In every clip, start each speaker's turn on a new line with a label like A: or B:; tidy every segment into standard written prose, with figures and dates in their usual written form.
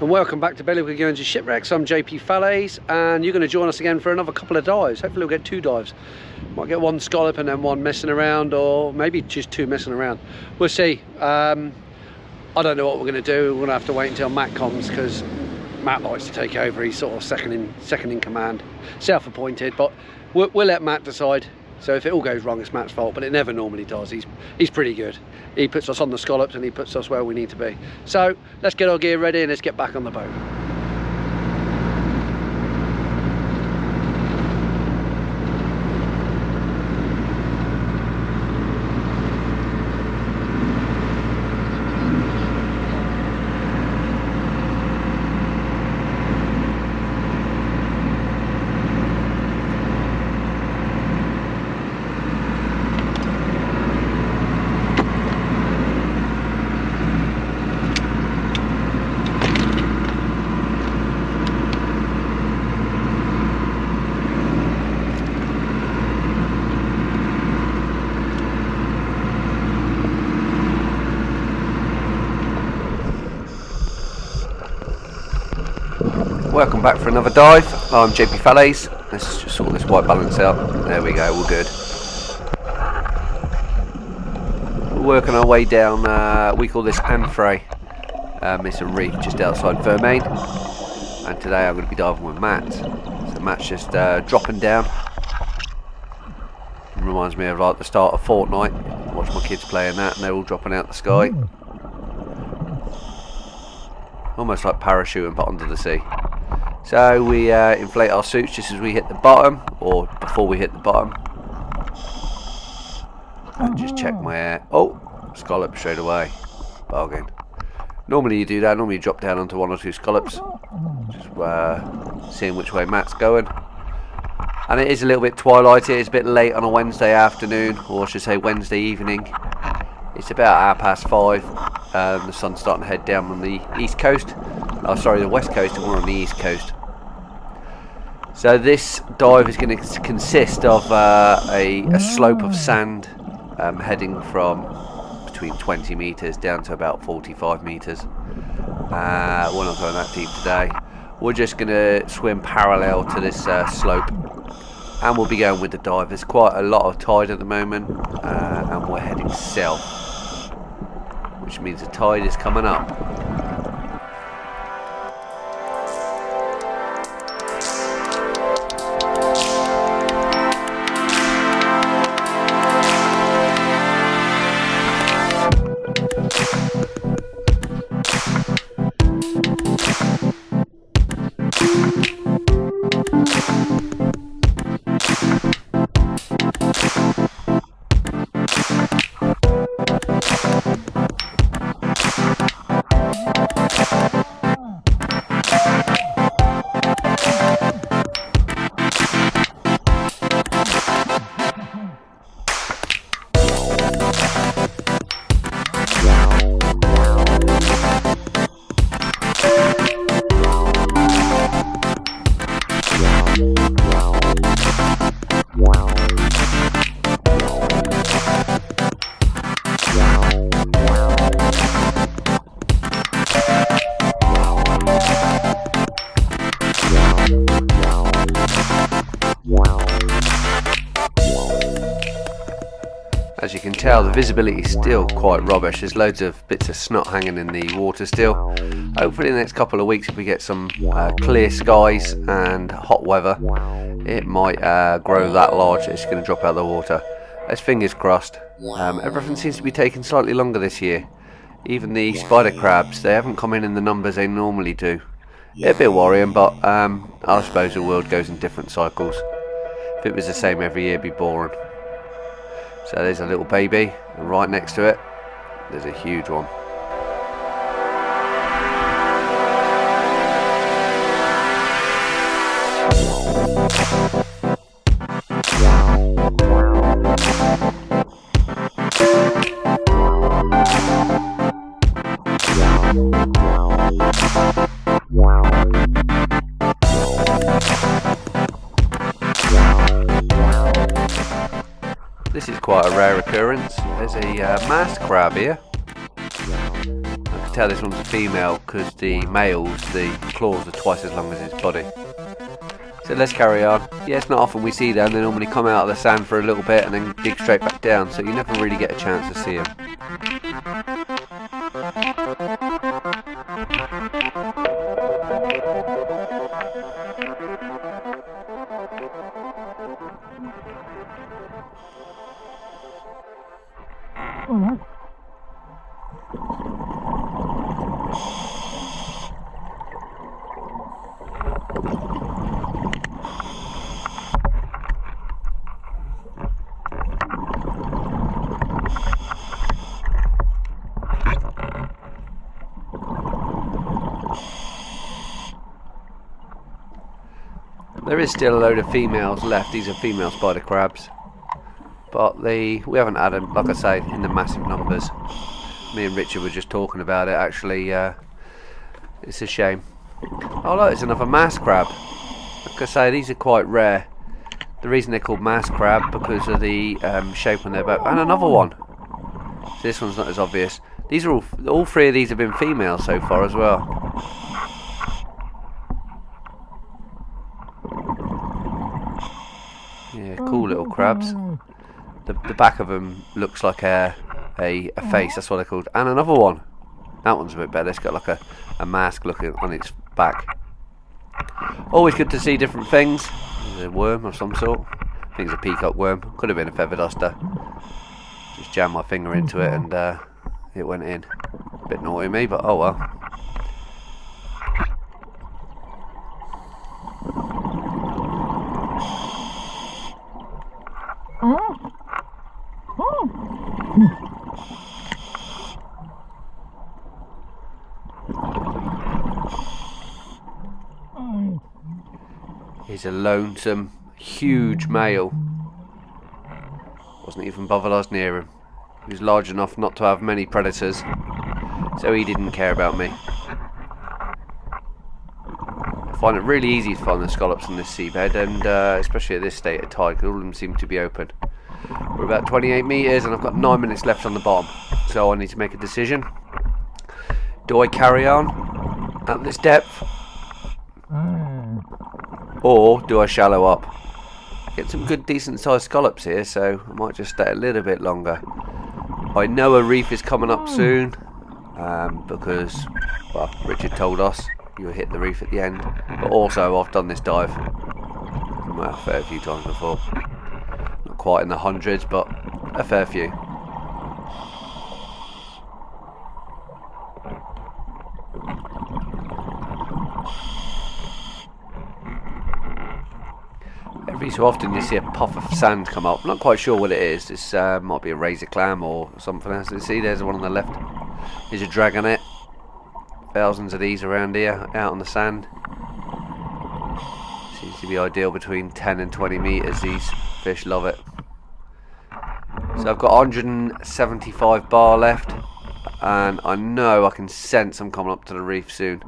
A: And welcome back to Bailiwick Guernsey Shipwrecks. I'm JP Fallais, and you're going to join us again for another couple of dives. Hopefully we'll get 2 dives. Might get 1 scallop and then 1 messing around, or maybe just 2 messing around. We'll see. I don't know what we're going to do. We're going to have to wait until Matt comes, because Matt likes to take over. He's sort of second in command, self-appointed, but we'll let Matt decide. So if it all goes wrong, it's Matt's fault, but it never normally does. He's pretty good. He puts us on the scallops and he puts us where we need to be. So let's get our gear ready and let's get back on the boat. Welcome back for another dive. I'm JP Fallais. Let's just sort this white balance out. There we go, all good. We're working our way down, we call this Anfray. It's a reef just outside Fermain. And today I'm going to be diving with Matt. So Matt's just dropping down. It reminds me of like the start of Fortnite. Watch my kids playing that and they're all dropping out the sky. Almost like parachuting but under the sea. So we inflate our suits just as we hit the bottom, or before we hit the bottom. And just check my air. Oh, scallop straight away. Bargain. Normally you do that, normally you drop down onto 1 or 2 scallops. Just seeing which way Matt's going. And it is a little bit twilighty, it's a bit late on a Wednesday afternoon, or I should say Wednesday evening. It's about 5:30. The sun's starting to head down on the east coast. Oh, sorry, the west coast, and we're on the east coast. So this dive is going to consist of a slope of sand heading from between 20 metres down to about 45 metres. We're not going that deep today. We're just going to swim parallel to this slope, and we'll be going with the dive. There's quite a lot of tide at the moment, and we're heading south, which means the tide is coming up. As you can tell, the visibility is still quite rubbish. There's loads of bits of snot hanging in the water still. Hopefully in the next couple of weeks, if we get some clear skies and hot weather, it might grow that large that it's going to drop out of the water. Let's fingers crossed. Everything seems to be taking slightly longer this year. Even the spider crabs, they haven't come in the numbers they normally do. It's a bit worrying, but I suppose the world goes in different cycles. If it was the same every year, it'd be boring. So there's a little baby, and right next to it, there's a huge one. This is quite a rare occurrence. There's a masked crab here. I can tell this one's a female because the males, the claws are twice as long as its body. So let's carry on. Yeah, it's not often we see them. They normally come out of the sand for a little bit and then dig straight back down, so you never really get a chance to see them. There is still a load of females left. These are female spider crabs, but we haven't had them, like I say, in the massive numbers. Me and Richard were just talking about it. Actually, it's a shame. Oh look, it's another mass crab. Like I say, these are quite rare. The reason they're called mass crab because of the shape on their back. And another one. So this one's not as obvious. These are all three of these have been female so far as well. Yeah, cool little crabs. The back of them looks like a face, that's what they're called. And another one. That one's a bit better. It's got like a mask looking on its back. Always good to see different things. There's a worm of some sort. I think it's a peacock worm. Could have been a feather duster. Just jammed my finger into it and it went in. A bit naughty of me, but oh well. He's a lonesome, huge male. Wasn't even bothered I was near him. He was large enough not to have many predators, so he didn't care about me. I find it really easy to find the scallops on this seabed, and especially at this state of tide, because all of them seem to be open. We're about 28 metres and I've got 9 minutes left on the bottom, so I need to make a decision. Do I carry on at this depth? Or do I shallow up? Get some good decent sized scallops here, so I might just stay a little bit longer. I know a reef is coming up soon, because, well, Richard told us you'll hit the reef at the end, but also I've done this dive a fair few times before. Not quite in the hundreds, but a fair few. Every so often you see a puff of sand come up. I'm not quite sure what it is. This might be a razor clam or something else. You see, there's one on the left. There's a dragonet. Thousands of these around here, out on the sand. Seems to be ideal between 10 and 20 metres. These fish love it. So I've got 175 bar left, and I know I can sense I'm coming up to the reef soon.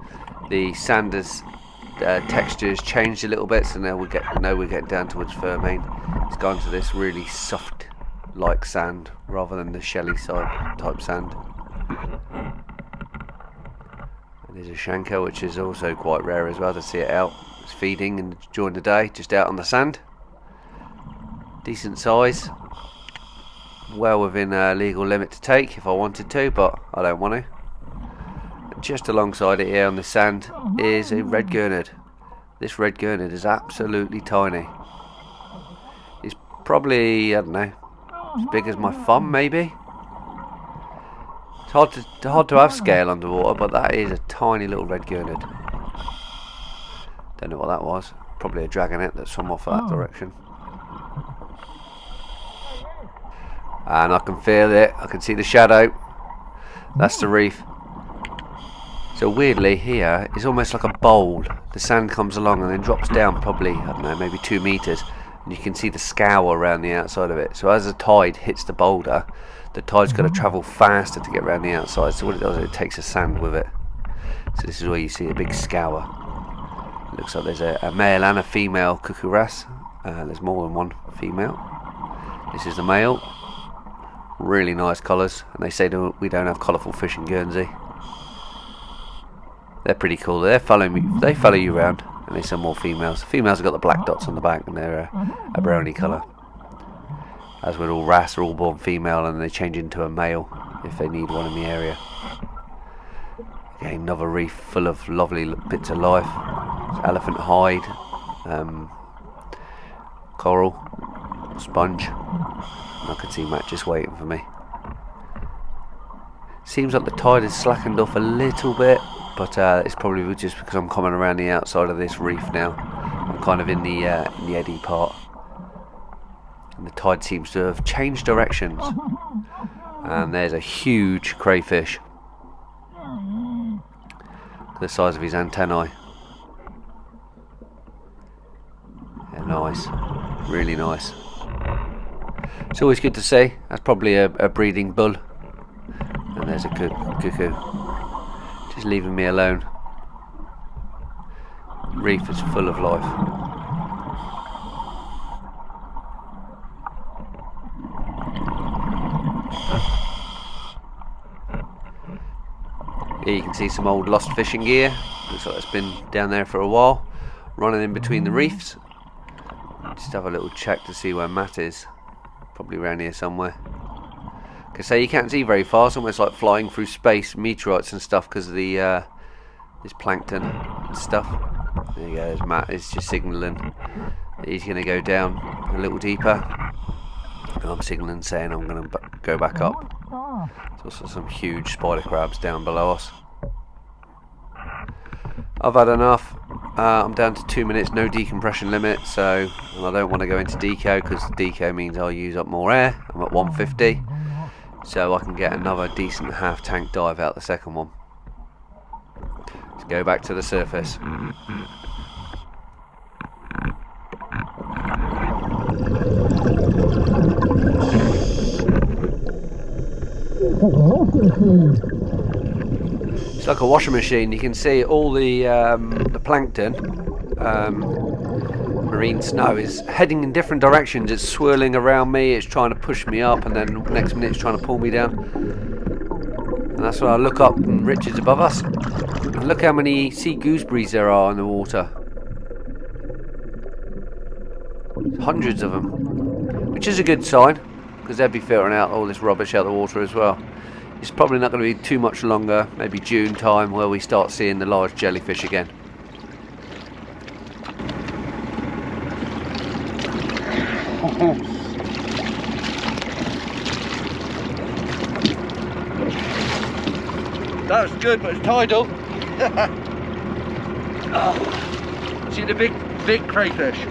A: The sand has texture's changed a little bit, so now we're getting down towards Fermain. It's gone to this really soft like sand rather than the shelly side type sand. And there's a shanker, which is also quite rare as well to see it out. It's feeding during the day, just out on the sand. Decent size, well within a legal limit to take if I wanted to, but I don't want to. Just alongside it here on the sand is a red gurnard. This red gurnard is absolutely tiny. It's probably, I don't know, as big as my thumb maybe. It's hard to have scale underwater, but that is a tiny little red gurnard. Don't know what that was. Probably a dragonet that swam off that direction. And I can feel it. I can see the shadow. That's the reef. So weirdly here is almost like a bowl. The sand comes along and then drops down probably, I don't know, maybe 2 metres, and you can see the scour around the outside of it. So as the tide hits the boulder, the tide's got to travel faster to get around the outside. So what it does is it takes the sand with it. So this is where you see a big scour. It looks like there's a male and a female cuckoo wrasse. There's more than one female. This is the male. Really nice colours, and they say that we don't have colourful fish in Guernsey. They're pretty cool. They follow me. They follow you around, and there's some more females. The females have got the black dots on the back, and they're a browny colour. As with all wrasse, they're all born female, and they change into a male if they need one in the area. Again, another reef full of lovely bits of life. Elephant hide, coral, sponge. I can see Matt just waiting for me. Seems like the tide has slackened off a little bit, but it's probably just because I'm coming around the outside of this reef now. I'm kind of in the eddy part, and the tide seems to have changed directions. And there's a huge crayfish, the size of his antennae. Yeah, nice, really nice. It's always good to see. That's probably a breeding bull. And there's a cuckoo, just leaving me alone. Reef is full of life. Here you can see some old lost fishing gear. Looks like it's been down there for a while, running in between the reefs. Just have a little check to see where Matt is. Probably around here somewhere. Like I say, you can't see very far. It's almost like flying through space, meteorites and stuff, because of the this plankton and stuff. There you go. There's Matt. Is just signalling that he's going to go down a little deeper. And I'm signalling saying I'm going to go back up. There's also some huge spider crabs down below us. I've had enough. I'm down to 2 minutes, no decompression limit, so and I don't want to go into deco because deco means I'll use up more air. I'm at 150, so I can get another decent half tank dive out the second one. Let's go back to the surface. It's like a washing machine. You can see all the plankton, marine snow, is heading in different directions. It's swirling around me, it's trying to push me up, and then next minute it's trying to pull me down. And that's when I look up and Richard's above us. And look how many sea gooseberries there are in the water. Hundreds of them, which is a good sign, because they'll be filtering out all this rubbish out of the water as well. It's probably not going to be too much longer, maybe June time, where we start seeing the large jellyfish again. That was good, but it's tidal. Oh. See the big crayfish?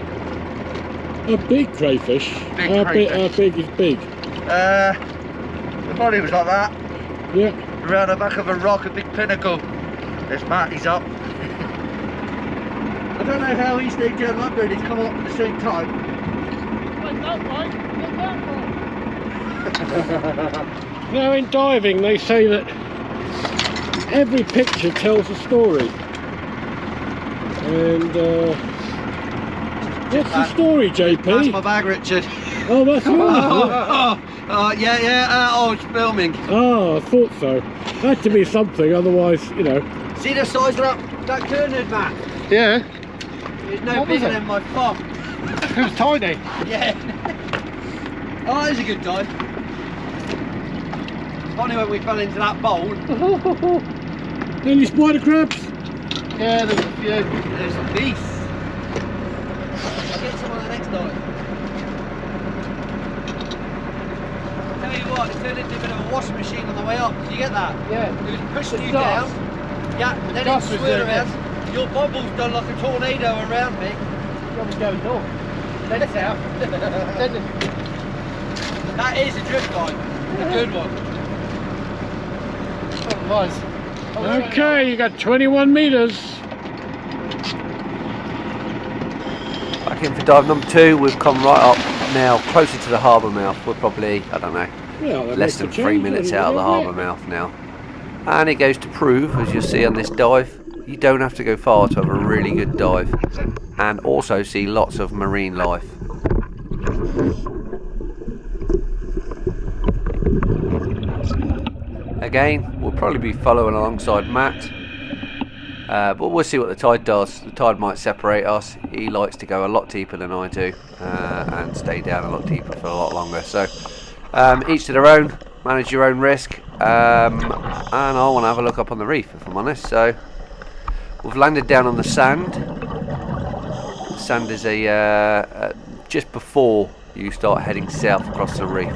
B: A big crayfish?
A: Big crayfish.
B: How big is big?
A: The body was like that.
B: Yeah.
A: Around the back of a rock, a big pinnacle. There's Matt, he's up. I don't know how he stayed down up there and he's come up at the same time.
B: Went that way, went that way. Now in diving they say that every picture tells a story. And what's the story, JP?
A: That's my bag, Richard.
B: Oh, that's yours.
A: Yeah, I was filming.
B: Oh, I thought so. Had to be something, otherwise, you know.
A: See the size of that Cornet, Matt?
B: Yeah.
A: It's no bigger than my thumb.
B: It was tiny.
A: Yeah. Oh, that is a good dive. Funny when we fell into that bowl.
B: Any spider crabs?
A: Yeah, there's a few. There's some beasts. I'll get some on the next dive. Tell you what, it turned into a bit of a washing machine on the way up. Did you get that?
B: Yeah.
A: It was pushing you down. Yeah, and then it swirled around. Your bobble's done like a tornado around me.
B: You was going north. Then south.
A: That is a drift dive. A good one.
B: Oh, it was. Okay, you got 21 metres.
A: Back in for dive number 2. We've come right up now, closer to the harbour mouth. We're probably, I don't know, less than 3 minutes out of the harbour mouth now. And it goes to prove, as you'll see on this dive, you don't have to go far to have a really good dive and also see lots of marine life. Again, we'll probably be following alongside Matt. But we'll see what the tide does. The tide might separate us. He likes to go a lot deeper than I do, and stay down a lot deeper for a lot longer. So each to their own. Manage your own risk. And I want to have a look up on the reef, if I'm honest. So we've landed down on the sand. The sand is just before you start heading south across the reef.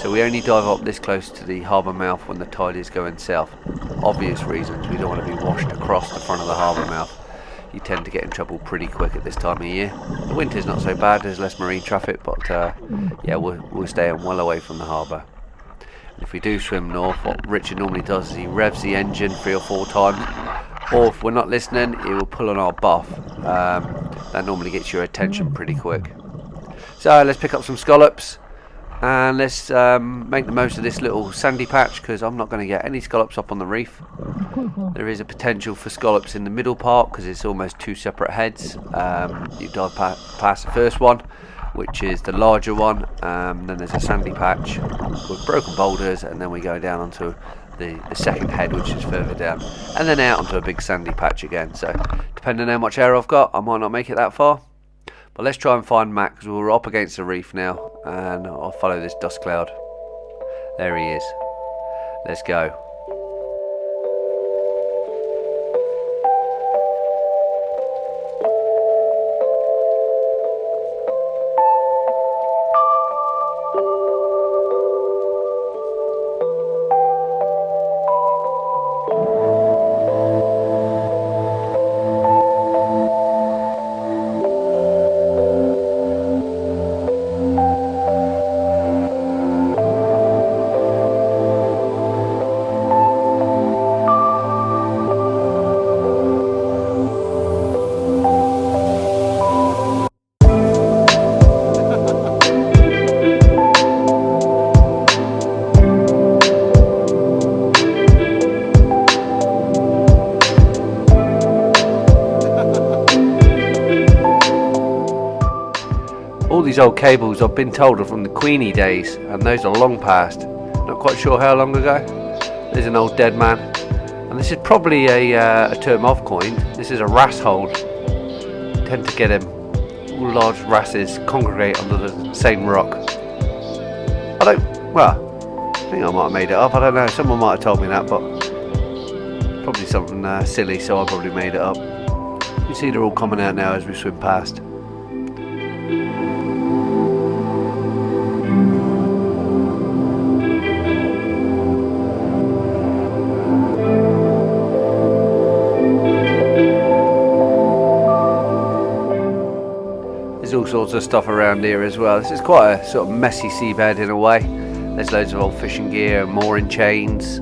A: So we only dive up this close to the harbour mouth when the tide is going south. Obvious reasons, we don't want to be washed across the front of the harbour mouth. You tend to get in trouble pretty quick at this time of year. The winter's not so bad, there's less marine traffic, but yeah, we're staying well away from the harbour. If we do swim north, what Richard normally does is he revs the engine 3 or 4 times, or if we're not listening, he will pull on our buff. That normally gets your attention pretty quick. So let's pick up some scallops. And let's make the most of this little sandy patch, because I'm not going to get any scallops up on the reef. There is a potential for scallops in the middle part because it's almost 2 separate heads. You dive past the first one, which is the larger one. Then there's a sandy patch with broken boulders, and then we go down onto the second head, which is further down, and then out onto a big sandy patch again. So depending on how much air I've got, I might not make it that far. But let's try and find Matt, because we're up against the reef now, and I'll follow this dust cloud. There he is. Let's go. All these old cables I've been told are from the Queenie days, and those are long past. Not quite sure how long ago. There's an old dead man, and this is probably a term I've coined. This is a wrasse hole. Tend to get them. All large wrasses congregate under the same rock. I think I might have made it up. I don't know. Someone might have told me that, but probably something silly, so I probably made it up. You see, they're all coming out now as we swim past. All sorts of stuff around here as well. This is quite a sort of messy seabed in a way. There's loads of old fishing gear, mooring chains,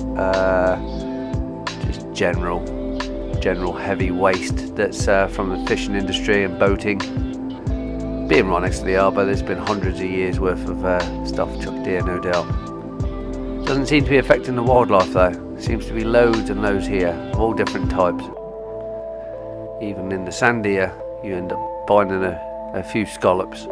A: just general heavy waste that's from the fishing industry and boating. Being right next to the harbour, there's been hundreds of years worth of stuff chucked here, no doubt. Doesn't seem to be affecting the wildlife though. Seems to be loads and loads here of all different types. Even in the sand here, you end up finding a few scallops.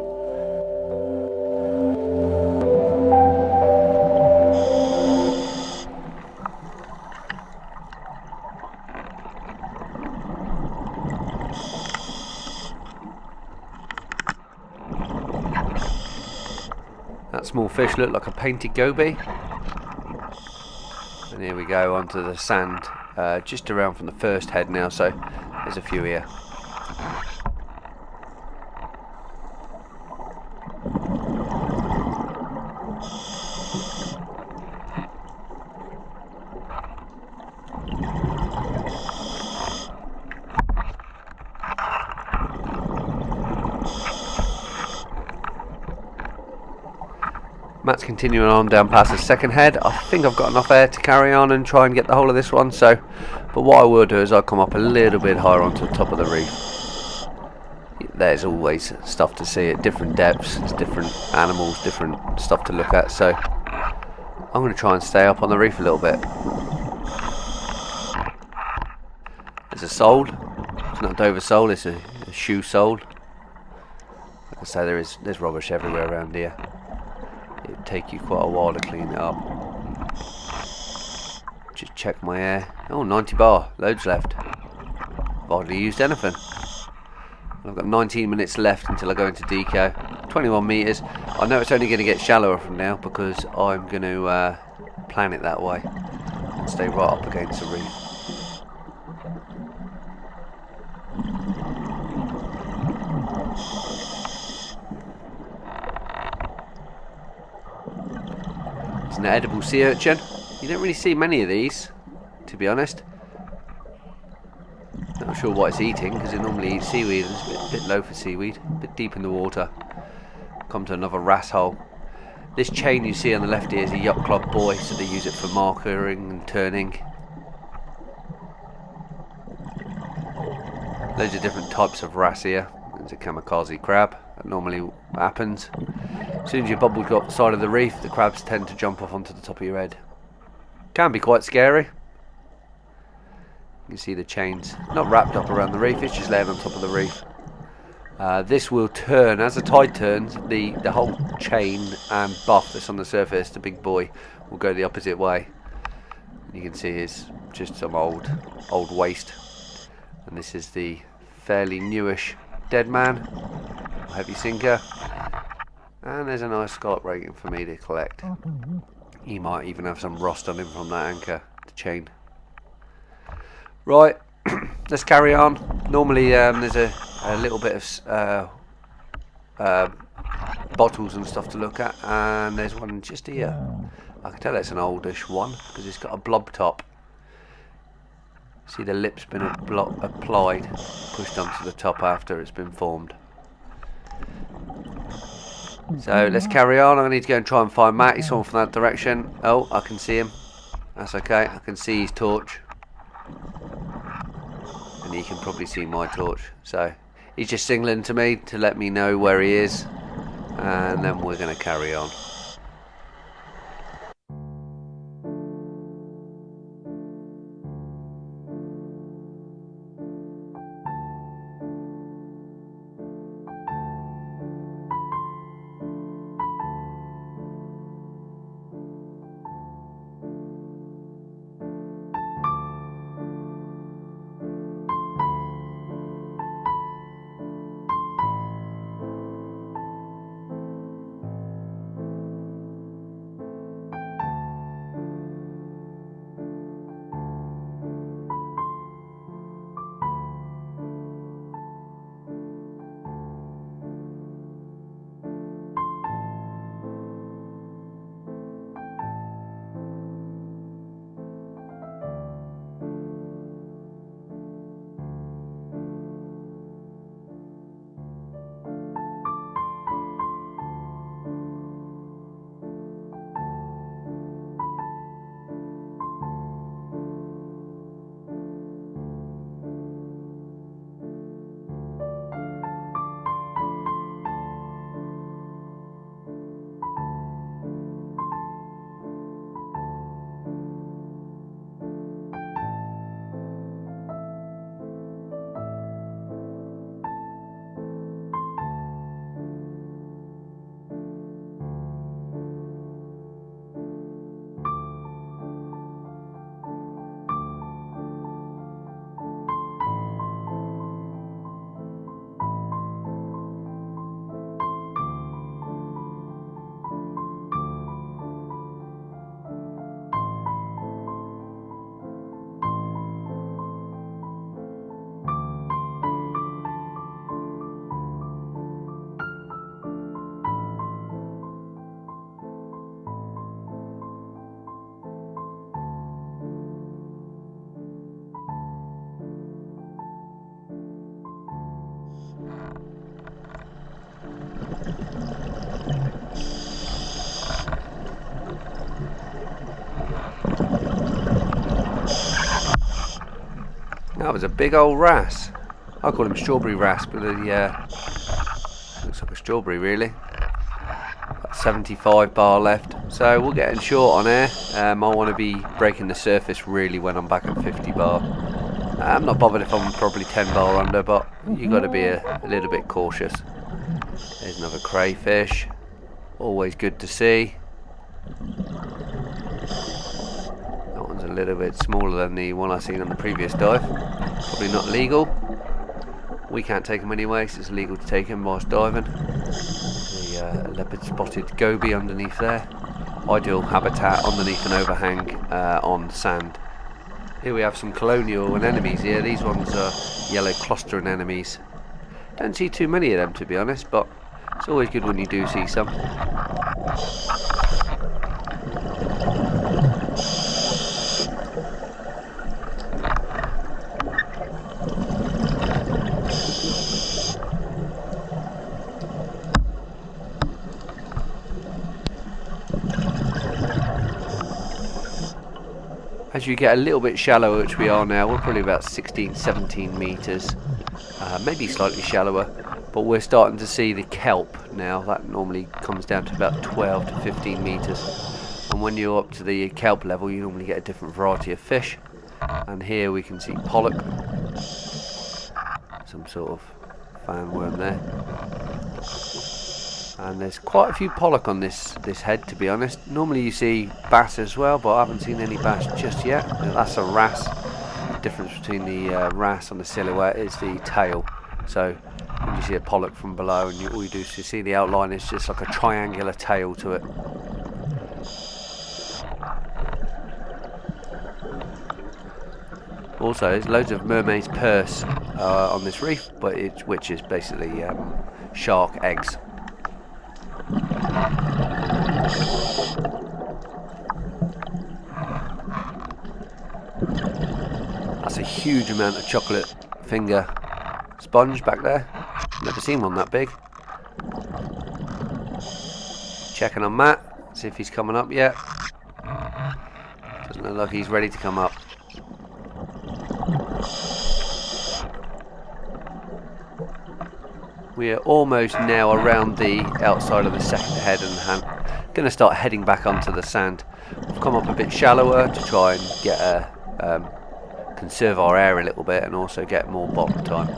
A: That small fish looked like a painted goby. And here we go onto the sand, just around from the first head now, so there's a few here. Matt's continuing on down past the second head. I think I've got enough air to carry on and try and get the whole of this one. But what I will do is I'll come up a little bit higher onto the top of the reef. There's always stuff to see at different depths. There's different animals, different stuff to look at. So I'm going to try and stay up on the reef a little bit. There's a sole. It's not a Dover sole. It's a shoe sole. Like I say, there's rubbish everywhere around here. It'd take you quite a while to clean it up. Just check my air. Oh, 90 bar. Loads left. hardly used anything. I've got 19 minutes left until I go into deco. 21 metres. I know it's only going to get shallower from now because I'm going to plan it that way and stay right up against the reef. It's an edible sea urchin. You don't really see many of these, to be honest. Not sure what it's eating because it normally eats seaweed and it's a bit low for seaweed, a bit deep in the water. Come to another wrasse hole. This chain you see on the left here is a yacht club buoy, so they use it for markering and turning. Loads of different types of wrasse here. There's a kamikaze crab, that normally happens. As soon as your bubble's got the side of the reef, the crabs tend to jump off onto the top of your head. Can be quite scary. You can see the chains not wrapped up around the reef, it's just laying on top of the reef. This will turn, as the tide turns, the whole chain and buff that's on the surface, the big buoy, will go the opposite way. You can see it's just some old waste. And this is the fairly newish dead man, heavy sinker. And there's a nice scallop rating for me to collect. He might even have some rust on him from that anchor, the chain. Right, let's carry on. Normally there's a little bit of bottles and stuff to look at, and there's one just here. I can tell it's an oldish one because it's got a blob top. See the lip's been applied, pushed onto the top after it's been formed. So let's carry on. I need to go and try and find Matt. He's on from that direction. Oh, I can see him. That's okay. I can see his torch. And he can probably see my torch. So he's just signaling to me to let me know where he is. And then we're going to carry on. That was a big old wrasse. I call him strawberry wrasse, but looks like a strawberry really. Got 75 bar left, so we're getting short on air. I want to be breaking the surface really when I'm back at 50 bar. I'm not bothered if I'm probably 10 bar under, but you got to be a little bit cautious. There's another crayfish, always good to see. That one's a little bit smaller than the one I seen on the previous dive. Probably not legal. We can't take them anyway, so it's illegal to take them whilst diving. The leopard spotted goby underneath there. Ideal habitat underneath an overhang on sand. Here we have some colonial anemones here. These ones are yellow cluster anemones. Don't see too many of them, to be honest, but it's always good when you do see some. As you get a little bit shallower, which we are now, we're probably about 16, 17 metres, maybe slightly shallower, but we're starting to see the kelp now. That normally comes down to about 12 to 15 metres, and when you're up to the kelp level you normally get a different variety of fish. And here we can see pollock, some sort of fan worm there. And there's quite a few pollock on this head, to be honest. Normally you see bass as well, but I haven't seen any bass just yet. That's a wrasse. The difference between the wrasse and the silhouette is the tail. So when you see a pollock from below, and all you do is you see the outline, it's just like a triangular tail to it. Also, there's loads of mermaid's purse on this reef, but which is basically shark eggs. That's a huge amount of chocolate finger sponge back there. Never seen one that big. Checking on Matt, see if he's coming up yet. Doesn't look like he's ready to come up. We are almost now around the outside of the second head and going to start heading back onto the sand. We've come up a bit shallower to try and get conserve our air a little bit and also get more bottom time.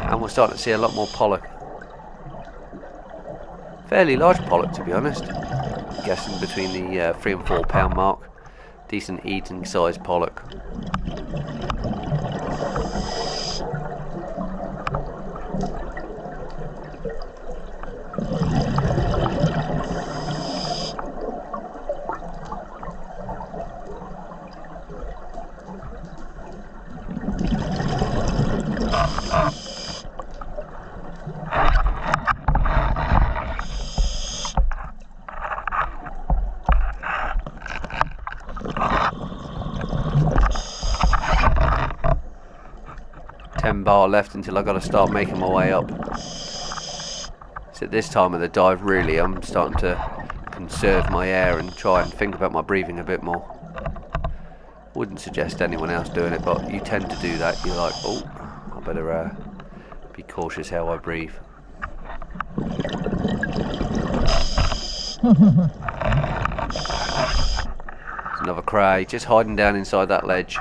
A: And we're starting to see a lot more pollock. Fairly large pollock, to be honest. I'm guessing between the 3 and 4 pound mark. Decent eating size pollock. Bar left until I've got to start making my way up. So at this time of the dive, really, I'm starting to conserve my air and try and think about my breathing a bit more. Wouldn't suggest anyone else doing it, but you tend to do that. You're like, oh, I better be cautious how I breathe. There's another cray, just hiding down inside that ledge.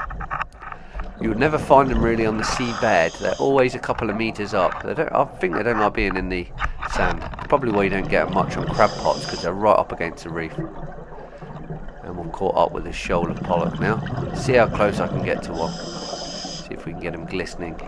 A: You would never find them really on the seabed. They're always a couple of metres up. I think they don't like being in the sand. It's probably why you don't get much on crab pots, because they're right up against the reef. And we're caught up with this shoal of pollock now. See how close I can get to one. See if we can get them glistening.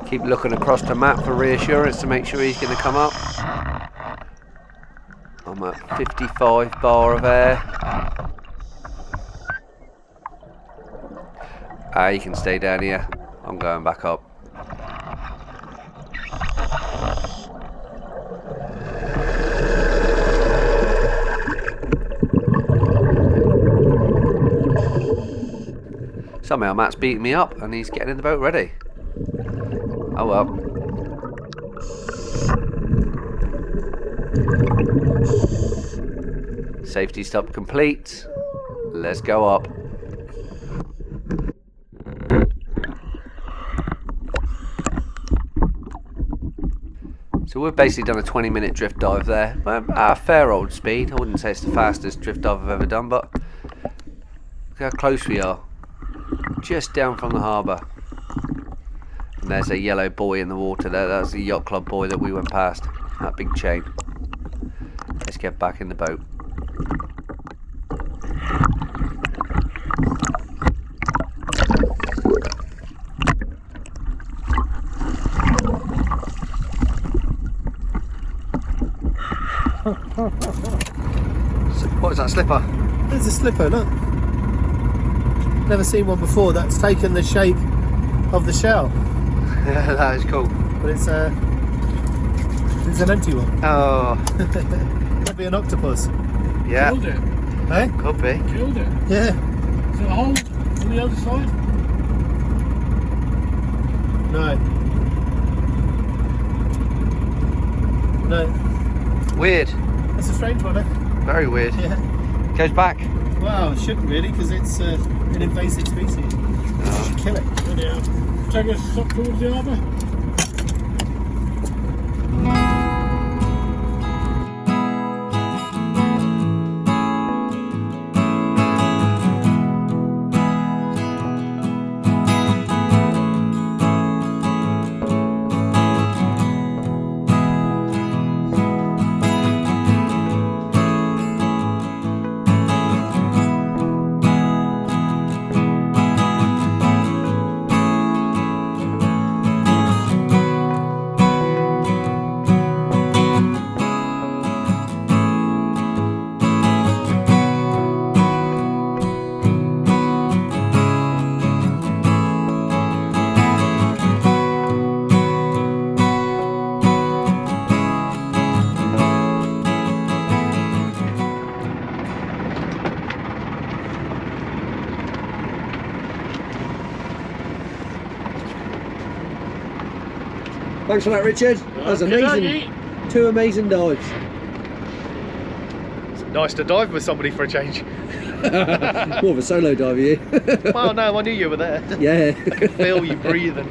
A: Keep looking across to Matt for reassurance to make sure he's going to come up. I'm at 55 bar of air. You can stay down here. I'm going back up. Somehow Matt's beating me up and he's getting in the boat ready. Oh well. Safety stop complete. Let's go up. So we've basically done a 20-minute drift dive there. At a fair old speed. I wouldn't say it's the fastest drift dive I've ever done, but look how close we are. Just down from the harbour. And There's a yellow buoy in the water there. That's the yacht club buoy that we went past. That big chain. Let's get back in the boat. What is that, slipper?
C: There's a slipper, look. Never seen one before that's taken the shape of the shell.
A: Yeah, that is cool.
C: But it's an empty one.
A: Oh.
C: Could be an octopus.
A: Yeah.
B: Killed it.
C: Eh?
A: Could be.
B: Killed it.
C: Yeah.
B: Is there a hole on the other side?
C: No. No.
A: Weird.
C: That's a strange one, eh?
A: Very weird.
C: Yeah.
A: Goes back.
C: Well, it shouldn't really, because it's an invasive species. You should kill it.
B: Yeah. Take us up towards the harbour.
D: Thanks for that, Richard. That was amazing. 2 amazing dives.
C: It's nice to dive with somebody for a change.
D: More of a solo dive, you.
C: Well, no, I knew you were there.
D: Yeah.
C: I could feel you breathing.